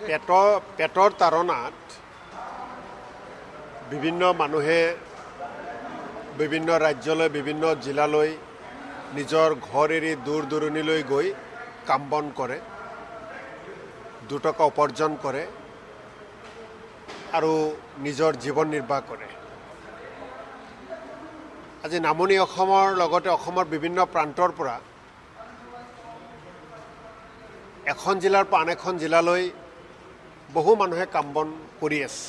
পেটৰ তাৰণাত বিভিন্ন মানুহে বিভিন্ন ৰাজ্যলৈ বিভিন্ন জিলালৈ নিজৰ ঘৰ এৰি দূৰ দূৰণিলৈ গৈ কাম বন কৰে, দুটকা উপাৰ্জন কৰে আৰু নিজৰ জীৱন নিৰ্বাহ কৰে। আজি নামনি অসমৰ লগতে অসমৰ বিভিন্ন প্ৰান্তৰ পৰা এখন জিলাৰ পৰা আন এখন জিলালৈ বহু মানুহে কাম বন কৰি আছে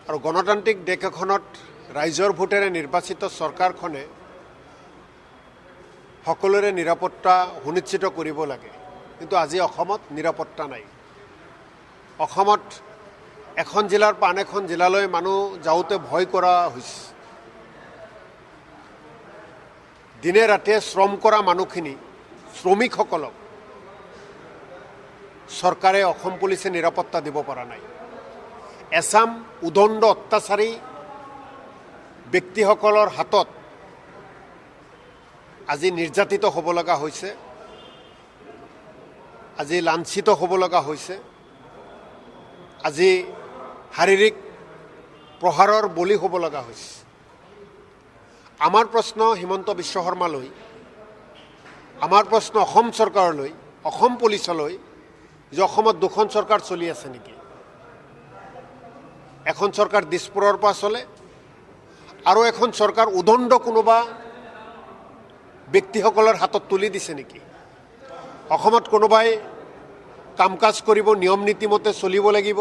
আৰু গণতান্ত্ৰিক দেশ এখনত ৰাইজৰ ভোটেৰে নিৰ্বাচিত চৰকাৰখনে সকলোৰে নিৰাপত্তা সুনিশ্চিত কৰিব লাগে, কিন্তু আজি অসমত নিৰাপত্তা নাই। অসমত এখন জিলাৰ পৰা আন এখন জিলালৈ মানুহ যাওঁতে ভয় কৰা হৈছে। দিনে ৰাতিয়ে শ্ৰম কৰা মানুহখিনি, শ্ৰমিকসকলক চৰকাৰে অসম পুলিচে নিৰাপত্তা দিব পৰা নাই। এছাম উদণ্ড অত্যাচাৰী ব্যক্তিসকলৰ হাতত আজি নিৰ্যাতিত হ'ব লগা হৈছে, আজি লাঞ্ছিত হ'ব লগা হৈছে, আজি শাৰীৰিক প্ৰহাৰৰ বলি হ'ব লগা হৈছে। আমাৰ প্ৰশ্ন হিমন্ত বিশ্ব শৰ্মালৈ, আমাৰ প্ৰশ্ন অসম চৰকাৰলৈ, অসম পুলিচলৈ যে অসমত দুখন চৰকাৰ চলি আছে নেকি? এখন চৰকাৰ দিছপুৰৰ পৰা চলে আৰু এখন চৰকাৰ উদণ্ড কোনোবা ব্যক্তিসকলৰ হাতত তুলি দিছে নেকি? অসমত কোনোবাই কাম কাজ কৰিব, নিয়ম নীতিমতে চলিব লাগিব,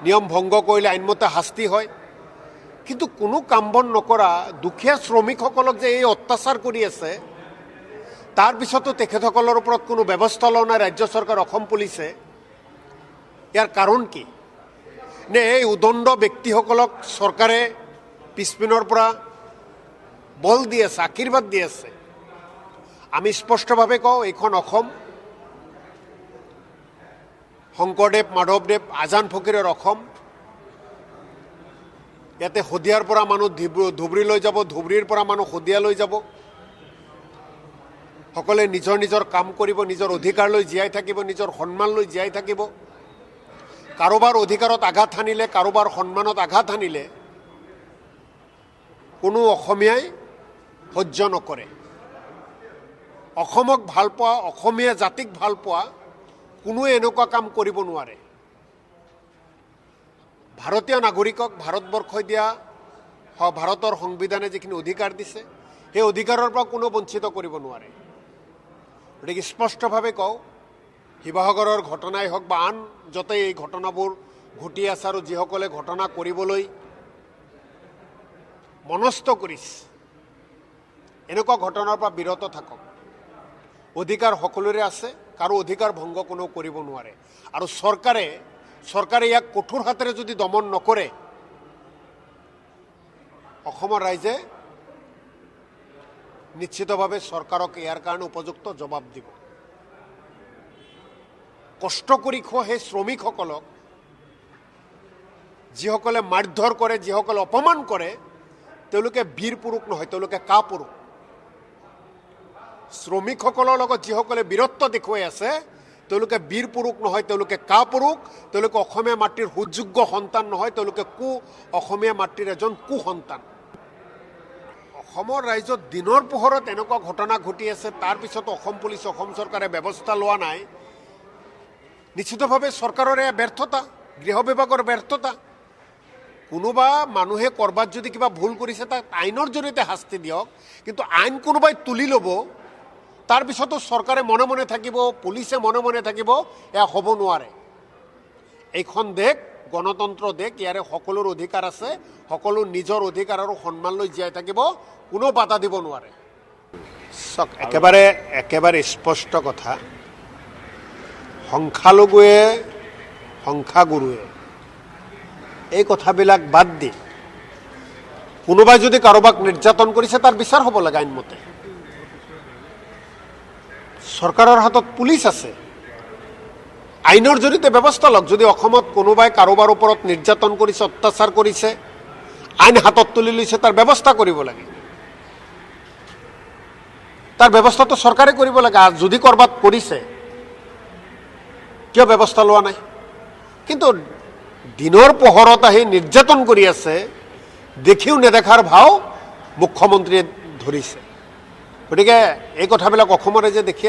নিয়ম ভংগ কৰিলে আইনমতে শাস্তি হয়, কিন্তু কোনো কাম বন নকৰা দুখীয়া শ্ৰমিকসকলক যে এই অত্যাচাৰ কৰি আছে, তাৰপিছতো তেখেতসকলৰ ওপৰত কোনো ব্যৱস্থা লোৱা নাই ৰাজ্য চৰকাৰ, অসম পুলিচে। ইয়াৰ কাৰণ কি? নে এই উদণ্ড ব্যক্তিসকলক চৰকাৰে পিছপিনৰ পৰা বল দি আছে, আশীৰ্বাদ দি আছে? আমি স্পষ্টভাৱে কওঁ, এইখন অসম শংকৰদেৱ, মাধৱদেৱ, আজান ফকীৰৰ অসম। ইয়াতে শদিয়াৰ পৰা মানুহ ধুবুৰীলৈ যাব, ধুবুৰীৰ পৰা মানুহ শদিয়ালৈ যাব। সকলোৱে নিজৰ নিজৰ কাম কৰিব, নিজৰ অধিকাৰ লৈ জীয়াই থাকিব, নিজৰ সন্মান লৈ জীয়াই থাকিব। কাৰোবাৰ অধিকাৰত আঘাত হানিলে, কাৰোবাৰ সন্মানত আঘাত হানিলে কোনো অসমীয়াই সহ্য নকৰে। অসমক ভাল পোৱা, অসমীয়া জাতিক ভাল পোৱা কোনোৱে এনেকুৱা কাম কৰিব নোৱাৰে। ভাৰতীয় নাগৰিকক ভাৰতবৰ্ষই দিয়া ভাৰতৰ সংবিধানে যিখিনি অধিকাৰ দিছে, সেই অধিকাৰৰ পৰা কোনো বঞ্চিত কৰিব নোৱাৰে। গতিকে স্পষ্টভাৱে কওঁ, শিৱসাগৰৰ ঘটনাই হওক বা আন য'তেই এই ঘটনাবোৰ ঘটি আছে আৰু যিসকলে ঘটনা কৰিবলৈ মনস্থ কৰিছে, এনেকুৱা ঘটনাৰ পৰা বিৰত থাকক। অধিকাৰ সকলোৰে আছে, কাৰো অধিকাৰ ভংগ কোনেও কৰিব নোৱাৰে। আৰু চৰকাৰে ইয়াক কঠোৰ হাতেৰে যদি দমন নকৰে, অসমৰ ৰাইজে নিশ্চিতভাৱে চৰকাৰক ইয়াৰ কাৰণে উপযুক্ত জবাব দিব। কষ্ট কৰি খোৱা সেই শ্ৰমিকসকলক যিসকলে মাৰধৰ কৰে, যিসকলে অপমান কৰে, তেওঁলোকে বীৰ পুৰুষ নহয়, তেওঁলোকে কাপুৰুষ। শ্ৰমিকসকলৰ লগত যিসকলে বীৰত্ব দেখুৱাই আছে, তেওঁলোকে বীৰ পুৰুষ নহয়, তেওঁলোকে কাপুৰুষ। তেওঁলোকে অসমীয়া মাতৃৰ সুযোগ্য সন্তান নহয়, তেওঁলোকে অসমীয়া মাতৃৰ এজন কুসন্তান। অসমৰ ৰাইজত দিনৰ পোহৰত এনেকুৱা ঘটনা ঘটি আছে, তাৰপিছতো অসম পুলিচ, অসম চৰকাৰে ব্যৱস্থা লোৱা নাই। নিশ্চিতভাৱে চৰকাৰৰ এয়া ব্যৰ্থতা, গৃহ বিভাগৰ ব্যৰ্থতা। কোনোবা মানুহে ক'ৰবাত যদি কিবা ভুল কৰিছে, তাক আইনৰ জৰিয়তে শাস্তি দিয়ক, কিন্তু আইন কোনোবাই তুলি ল'ব, তাৰপিছতো চৰকাৰে মনে মনে থাকিব, পুলিচে মনে মনে থাকিব, এয়া হ'ব নোৱাৰে। এইখন দেশ গণতন্ত্ৰ দেশ, ইয়াৰে সকলোৰ অধিকাৰ আছে, সকলো নিজৰ অধিকাৰ আৰু সন্মান লৈ জীয়াই থাকিব, কোনো বাধা দিব নোৱাৰে। চাওক, একেবাৰে স্পষ্ট কথা, সংখ্যাগুৰুৱে এই কথাবিলাক বাদ দি কোনোবাই যদি কাৰোবাক নিৰ্যাতন কৰিছে, তাৰ বিচাৰ হ'ব লাগে আইনমতে। চৰকাৰৰ হাতত পুলিচ আছে, আইনৰ জৰিয়তে ব্যৱস্থা লওক। যদি অসমত কোনোবাই কাৰোবাৰ ওপৰত নিৰ্যাতন কৰিছে, অত্যাচাৰ কৰিছে, আইন হাতত তুলি লৈছে, তাৰ ব্যৱস্থা কৰিব লাগে। তাৰ ব্যৱস্থাটো চৰকাৰে কৰিব লাগে। যদি ক'ৰবাত কৰিছে, কিয় ব্যৱস্থা লোৱা নাই? কিন্তু দিনৰ পোহৰত আহি নিৰ্যাতন কৰি আছে, দেখিও নেদেখাৰ ভাও মুখ্যমন্ত্ৰীয়ে ধৰিছে। গতিকে এই কথাবিলাক অসমৰ ৰাইজে দেখি